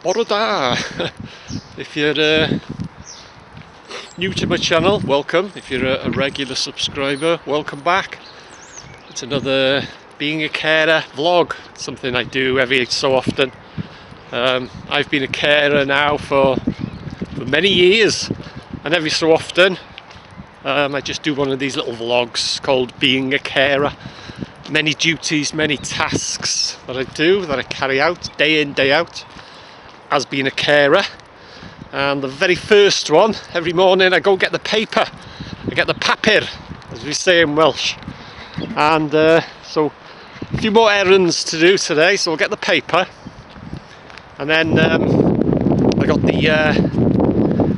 Bore da! If you're new to my channel, welcome. If you're a regular subscriber, welcome back. It's another being a carer vlog, something I do every so often. I've been a carer now for many years, and every so often I just do one of these little vlogs called Being a Carer. Many duties, many tasks that I do, that I carry out day in, day out as being a carer. And the very first one, every morning I go get the paper. I get the papur, as we say in Welsh. And so a few more errands to do today, so I'll get the paper. And then I got the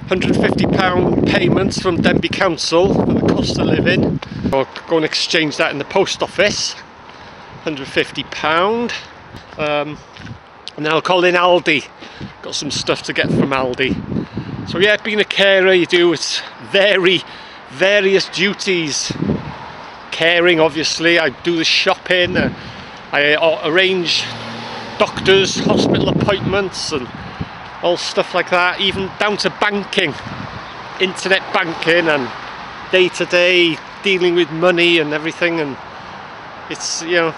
£150 payments from Denbigh Council for the cost of living. I'll go and exchange that in the post office, £150. And then I'll call in Aldi. Got some stuff to get from Aldi. So yeah, being a carer, you do various duties. Caring, obviously, I do the shopping, I arrange doctors, hospital appointments and all stuff like that, even down to banking, internet banking and day-to-day dealing with money and everything. And it's, you know,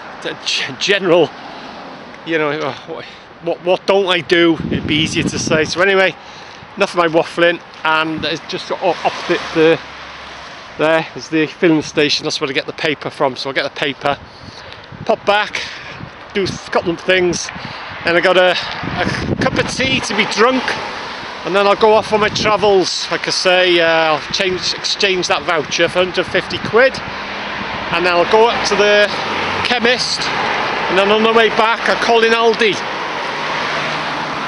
general, you know, what don't I do? It'd be easier to say. So anyway, enough of my waffling, and it's just opposite there is the filling station. That's where I get the paper from. So I'll get the paper, pop back, do a couple of things, and I got a cup of tea to be drunk, and then I'll go off on my travels. Like I say, I'll exchange that voucher for 150 quid, and then I'll go up to the chemist, and then on the way back I'll call in Aldi.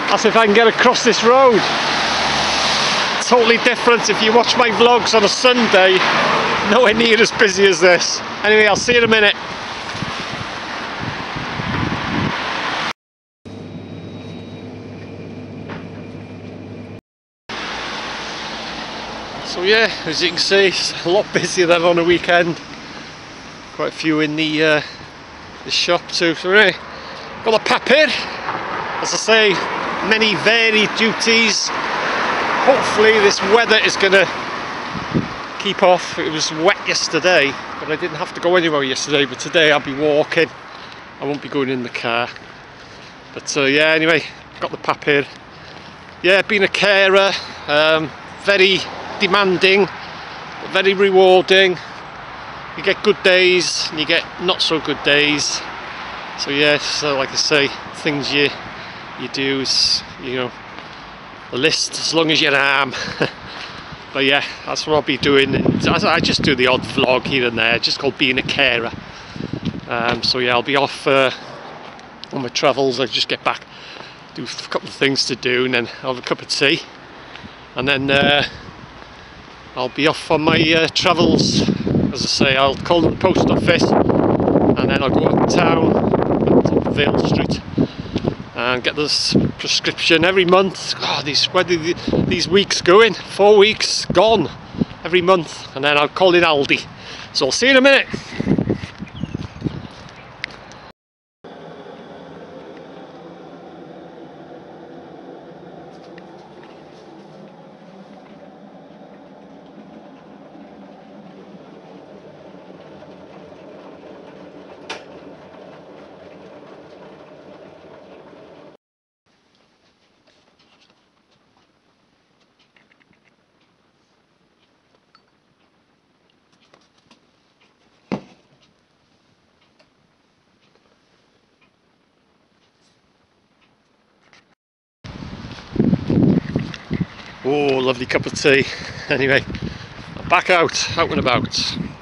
That's if I can get across this road. Totally different. If you watch my vlogs on a Sunday, nowhere near as busy as this. Anyway, I'll see you in a minute. So yeah, as you can see, it's a lot busier than on a weekend. Quite a few in the shop too. So anyway, got the papur. As I say, many varied duties. Hopefully this weather is going to keep off. It was wet yesterday, but I didn't have to go anywhere yesterday. But today I'll be walking. I won't be going in the car. But yeah, anyway, got the papur. Yeah, being a carer, very demanding, but very rewarding. You get good days and you get not so good days. So yeah, so like I say, things you do is, you know, a list as long as your arm. But yeah, that's what I'll be doing. And I just do the odd vlog here and there, just called Being a Carer. So yeah, I'll be off on my travels. I just get back, do a couple of things to do, and then have a cup of tea, and then I'll be off on my travels. As I say, I'll call the post office, and then I'll go up town, up Vale Street, and get this prescription every month. God, where do these weeks going? 4 weeks gone every month, and then I'll call in Aldi. So I'll see you in a minute. Oh, lovely cup of tea. Anyway, I'm back out and about.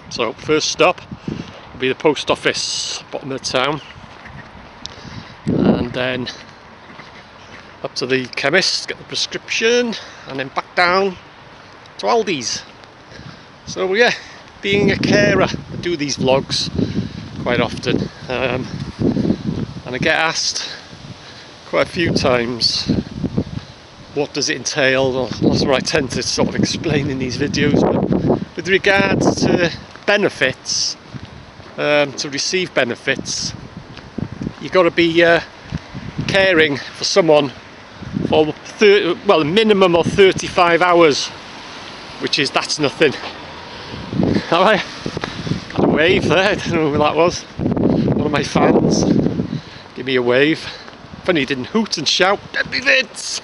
So first stop will be the post office, bottom of the town, and then up to the chemist, get the prescription, and then back down to Aldi's. So yeah, being a carer, I do these vlogs quite often, and I get asked quite a few times, what does it entail? Well, that's what I tend to sort of explain in these videos. But with regards to benefits, to receive benefits, you've got to be caring for someone for a minimum of 35 hours, that's nothing. Alright, had a wave there, I don't know who that was. One of my fans. Give me a wave. Funny he didn't hoot and shout, Denbigh Vince!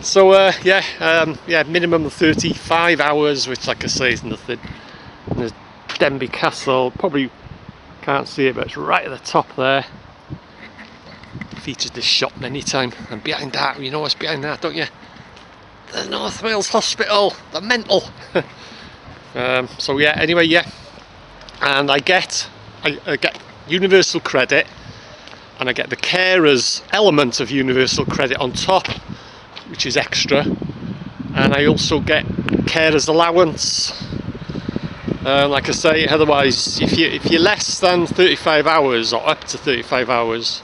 So yeah, minimum of 35 hours, which like I say is nothing. And there's Denbigh Castle, probably can't see it, but it's right at the top there. Featured this shop many times, and behind that, you know what's behind that, don't you? The North Wales Hospital, the mental. So yeah, anyway, yeah, and I get universal credit, and I get the carers element of universal credit on top, which is extra, and I also get carers allowance. Like I say, otherwise, if you're less than 35 hours or up to 35 hours,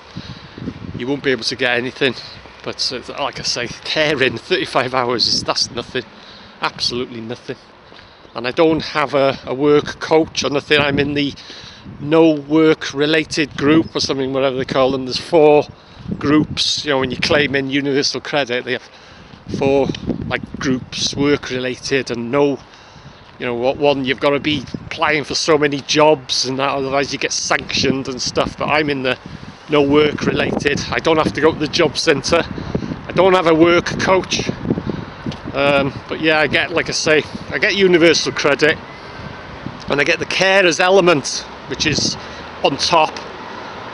you won't be able to get anything. But like I say, caring 35 hours that's nothing, absolutely nothing. And I don't have a work coach or nothing. I'm in the no work related group or something, whatever they call them. There's 4 groups, you know, when you claim in universal credit, they have 4 like groups, work related and no, you know, what one you've got to be applying for so many jobs and that, otherwise you get sanctioned and stuff. But I'm in the no work related. I don't have to go to the job centre. I don't have a work coach. But yeah, I get, like I say, I get universal credit, and I get the carers element, which is on top,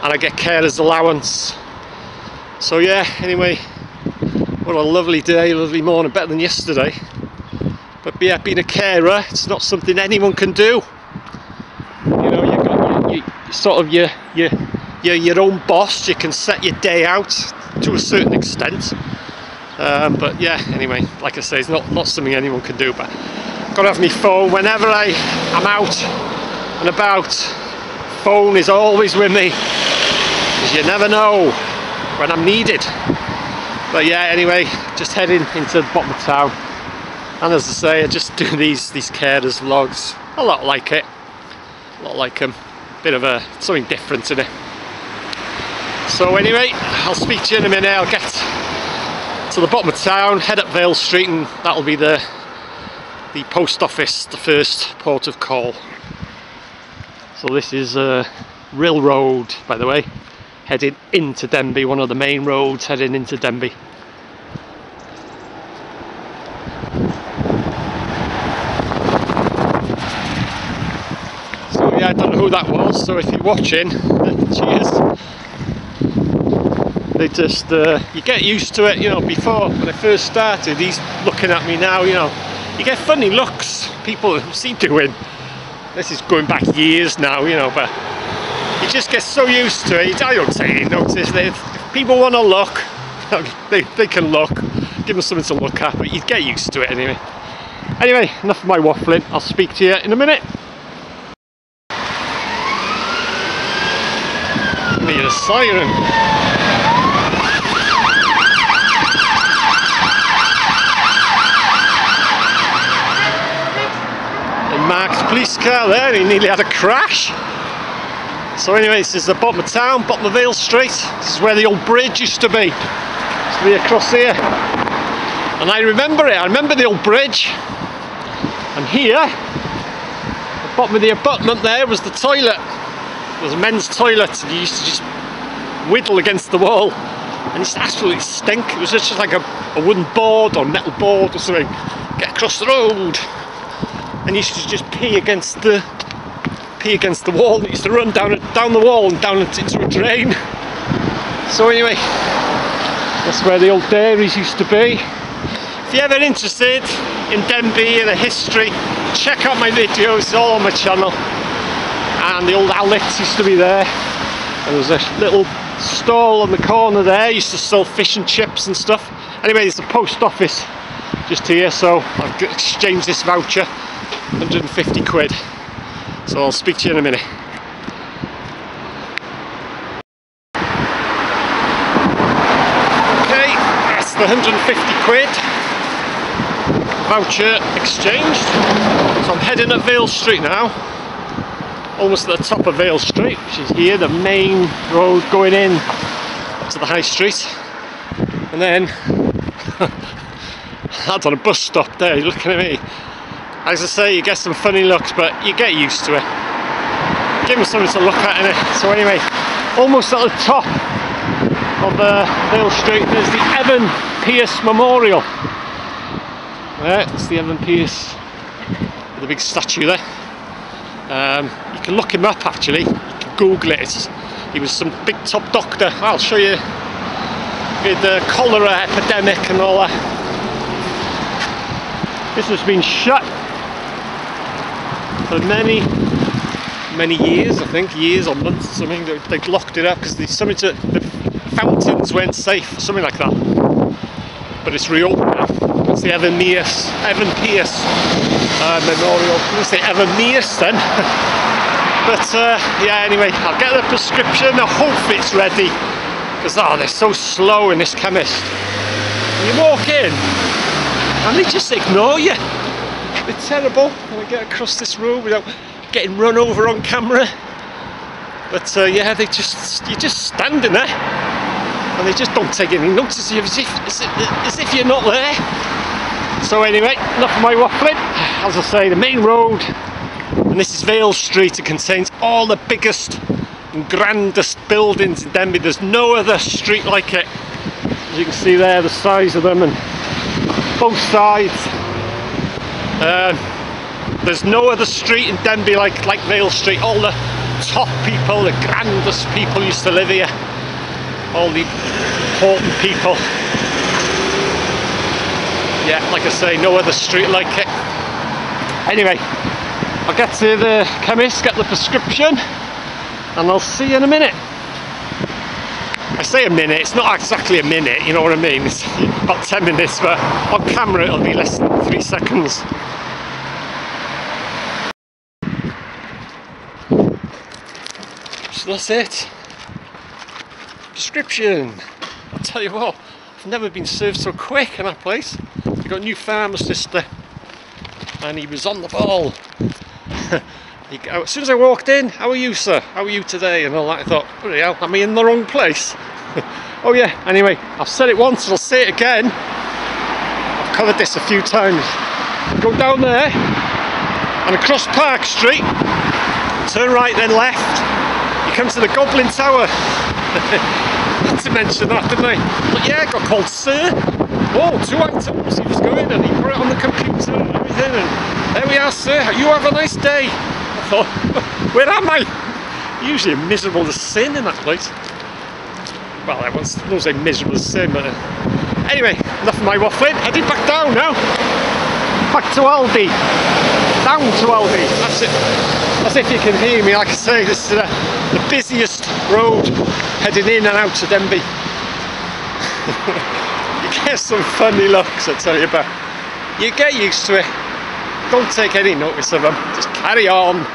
and I get carers allowance. So yeah, anyway, what a lovely day, lovely morning, better than yesterday. But yeah, being a carer, it's not something anyone can do. You know, you've got sort of your own boss. You can set your day out to a certain extent. But yeah, anyway, like I say, it's not something anyone can do. But I've got to have my phone whenever I'm out and about. Phone is always with me, because you never know when I'm needed. But yeah, anyway, just heading into the bottom of town, and as I say, I just do these carers vlogs. A lot like it, a lot like them. Bit of something different in it. So anyway, I'll speak to you in a minute. I'll get to the bottom of town, head up Vale Street, and that'll be the post office, the first port of call. So this is Rill Road, by the way, heading into Denbigh, one of the main roads heading into Denbigh. So yeah, I don't know who that was, so if you're watching, cheers. They just, you get used to it, you know. Before, when I first started, he's looking at me now, you know, you get funny looks, people see doing. This is going back years now, you know, but you just get so used to it. I don't take any notice. If people want to look, they can look, give them something to look at, but you get used to it anyway. Anyway, enough of my waffling, I'll speak to you in a minute. Need a siren. Marked police car there, he nearly had a crash. So anyway, this is the bottom of town, bottom of Vale Street. This is where the old bridge used to be. Used to be across here. And I remember it, I remember the old bridge. And here, at the bottom of the abutment there was the toilet. It was a men's toilet, and you used to just whittle against the wall. And it used to absolutely stink. It was just like a wooden board or metal board or something. Get across the road. And used to just pee against the wall, and it used to run down the wall and down into a drain. So anyway, that's where the old dairies used to be. If you're ever interested in Denbigh and the history, check out my videos, it's all on my channel. And the old Alex used to be there. There was a little stall on the corner there, used to sell fish and chips and stuff. Anyway, there's the post office just here, so I've exchanged this voucher, 150 quid. So I'll speak to you in a minute. Okay, that's the 150 quid voucher exchanged. So I'm heading up Vale Street now, almost at the top of Vale Street, which is here, the main road going in to the high street. And then that's on a bus stop there, you're looking at me. As I say, you get some funny looks, but you get used to it. Give them something to look at, innit? So anyway, almost at the top of Vale Street, there's the Evan Pierce Memorial. There, it's the Evan Pierce, with the big statue there. You can look him up actually, you can Google it. He was some big top doctor. I'll show you with the cholera epidemic and all that. This has been shut for many years, I think, years or months or something. They've locked it up because the fountains weren't safe, something like that. But it's reopened now. It's the Evan Pierce Memorial. I'm going to say Evan Pierce then. But yeah, anyway, I'll get the prescription. I hope it's ready because they're so slow in this chemist. When you walk in and they just ignore you. They're terrible. And I get across this road without getting run over on camera. But yeah, you're just standing there and they just don't take any notice of you as if you're not there. So anyway, enough of my waffling. As I say, the main road, and this is Vale Street. It contains all the biggest and grandest buildings in Denbigh. There's no other street like it. As you can see there, the size of them, and both sides. There's no other street in Denbigh like Vale Street. All the top people, the grandest people used to live here. All the important people. Yeah, like I say, no other street like it. Anyway, I'll get to the chemist, get the prescription, and I'll see you in a minute. I say a minute, it's not exactly a minute, you know what I mean? It's about 10 minutes, but on camera it'll be less than 3 seconds. So that's it. Prescription. I'll tell you what, I've never been served so quick in that place. We got a new pharmacist there, and he was on the ball. As soon as I walked in, how are you, sir? How are you today? And all that. I thought, bloody hell, am I in the wrong place? Oh yeah, anyway, I've said it once and I'll say it again. I've covered this a few times. Go down there and across Park Street, turn right then left, you come to the Goblin Tower. Not to mention that, didn't I? But yeah, I got called sir. Oh, 2 items. He was going and he put it on the computer and everything, and there we are, sir. You have a nice day. I thought, where am I? Usually a miserable as sin in that place. Well, I won't say miserable as sin, but anyway, enough of my waffling. Heading back down now. Back to Aldi. Down to Aldi. That's it. As if you can hear me. Like I say, this is the busiest road heading in and out to Denbigh. You get some funny looks, I tell you, but you get used to it. Don't take any notice of them, just carry on.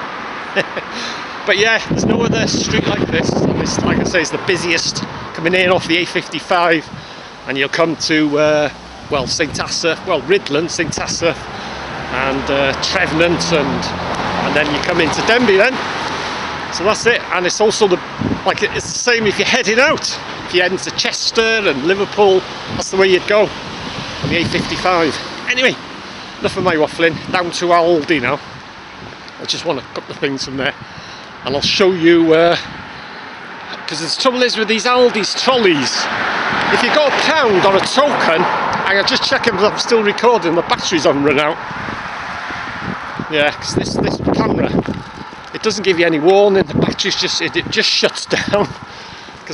But yeah, there's no other street like this. And this, like I say, is the busiest, coming in off the A55, and you'll come to well, St Asaph, well, Ridland, St Asaph, and Trevenant, and then you come into Denbigh then. So that's it. And it's also it's the same if you're heading out. If you're heading to Chester and Liverpool, that's the way you'd go on the A55. Anyway, enough of my waffling. Down to Aldi now. I just want a couple of things from there, and I'll show you. Because the trouble is with these Aldi's trolleys, if you got a pound or a token, and I'm just checking if I'm still recording, the batteries haven't run out. Yeah, because this camera, it doesn't give you any warning. The battery's just shuts down.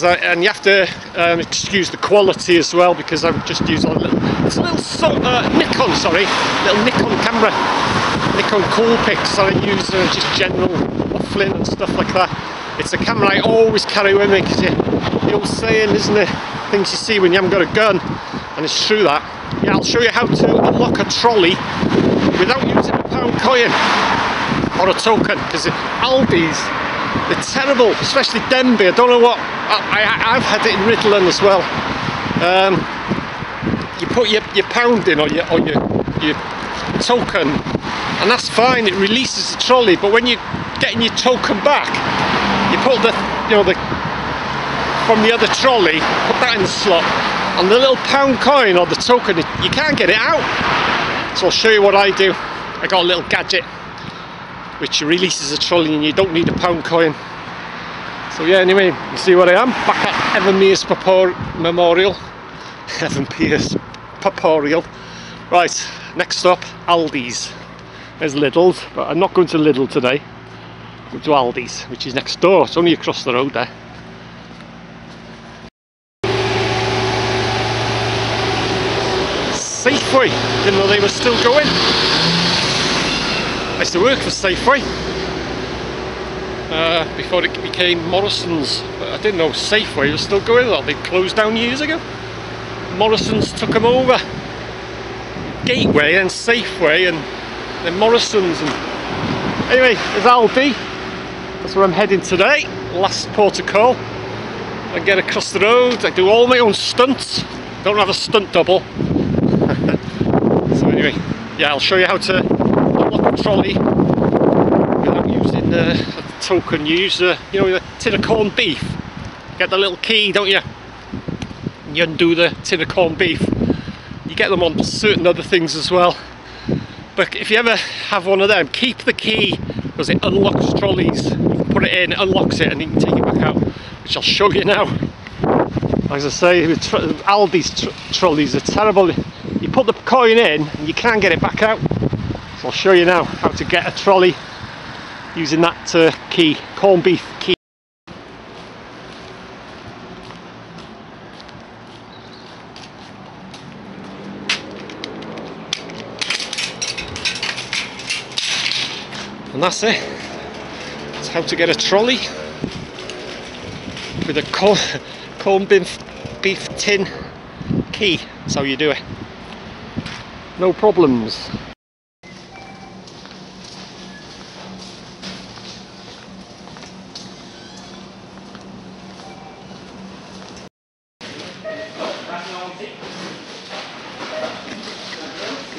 And you have to excuse the quality as well, because I'm just using it's a little Nikon, sorry, little Nikon camera, Nikon Coolpix that I use just general waffling and stuff like that. It's a camera I always carry with me, because the old saying, isn't it? Things you see when you haven't got a gun, and it's true that. Yeah, I'll show you how to unlock a trolley without using a pound coin or a token, because Aldi's, they're terrible, especially Denbigh. I don't know what, I've had it in Ridland as well. You put your pound in or your token, and that's fine, it releases the trolley, but when you're getting your token back, you put from the other trolley, put that in the slot, And the little pound coin or the token, you can't get it out. So I'll show you what I do. I got a little gadget which releases a trolley and you don't need a pound coin. So yeah, anyway, you see where I am, back at Evan Mears Memorial. Evan Pierce Memorial. Right, next stop, Aldi's. There's Lidl's, but I'm not going to Lidl today. I'm going to Aldi's, which is next door. It's only across the road there. Safeway, didn't know they were still going. I used to work for Safeway before it became Morrison's, but I didn't know Safeway was still going. They closed down years ago. Morrison's took them over. Gateway and Safeway and then Morrison's. And anyway, there's Aldi. That's where I'm heading today. Last port of call. I get across the road. I do all my own stunts. Don't have a stunt double. So anyway, yeah, I'll show you how to unlock a trolley without using a token. Use you know, the tin of corned beef. Get the little key, don't you? And you undo the tin of corned beef. You get them on certain other things as well. But if you ever have one of them, keep the key because it unlocks trolleys. You can put it in, it unlocks it, and you can take it back out, which I'll show you now. As I say, Aldi's trolleys are terrible. You put the coin in and you can't get it back out. So I'll show you now how to get a trolley using that key, corned beef key. And that's it. That's how to get a trolley with a corned beef tin key. That's how you do it. No problems.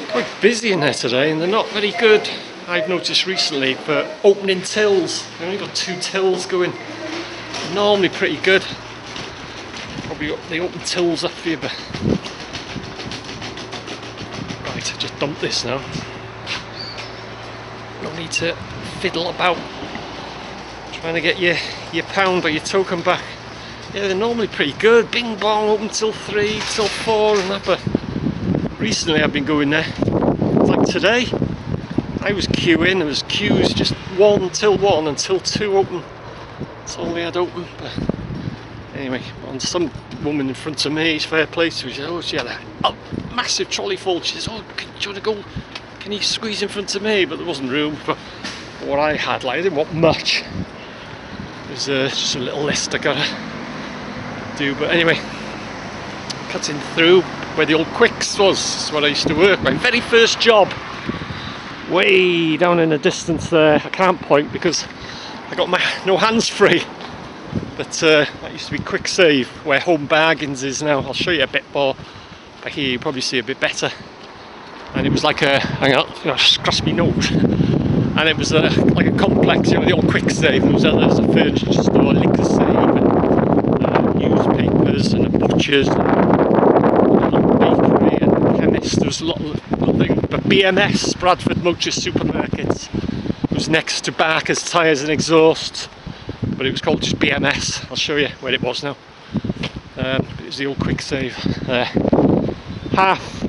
Quite busy in there today, and they're not very good. I've noticed recently for opening tills. They've only got 2 tills going. Normally pretty good. Probably they open tills up for you, but right, I just dump this now. No need to fiddle about trying to get your pound or your token back. Yeah, they're normally pretty good. Bing bong, open till 3, till 4 and that, but recently I've been going there. It's like today, I was queuing, there was queues just 1 till 1 until 2 open. That's all they had open. But anyway, and some woman in front of me, fair play to her, she had a massive trolley full. She says, oh, do you want to go, can you squeeze in front of me? But there wasn't room for what I had. Like, I didn't want much. It was just a little list I gotta do. But anyway, cutting through where the old Quicks was. That's where I used to work. My very first job, way down in the distance there. I can't point because I got my no hands free. But that used to be Quick Save, where Home Bargains is now. I'll show you a bit more. But here you probably see a bit better. And it was like a, hang on, you know, scratch me nose. And it was like a complex, you know, the old Quick Save. There was a furniture store, liquor save, and newspapers, and a butcher's, and a bakery, and a chemist. There was a lot of things. But BMS, Bradford Motor Supermarkets, was next to Barker's Tyres and Exhausts. But it was called just BMS. I'll show you where it was now. It was the old Quick Save there.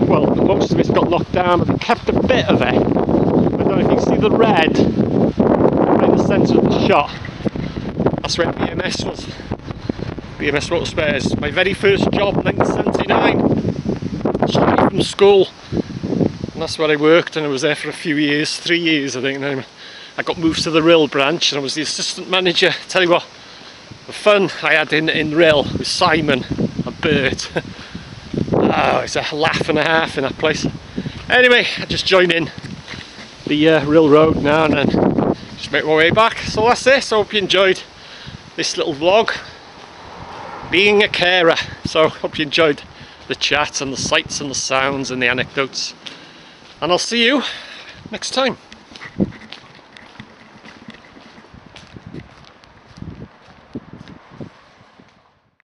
Well, most of it's got knocked down, but they kept a bit of it. I don't know if you can see the red right in the centre of the shot. That's where BMS was. BMS Motor Spares. My very first job, 1979. Straight from school. And that's where I worked, and I was there for a few years, 3 years I think. And then I got moved to the Rill branch, and I was the assistant manager. Tell you what, the fun I had in Rill with Simon and Bert. Oh, it's a laugh and a half in that place. Anyway, I just joined in the Rill Road now and then just make my way back. So that's it. So I hope you enjoyed this little vlog. Being a carer. So hope you enjoyed the chat and the sights and the sounds and the anecdotes. And I'll see you next time.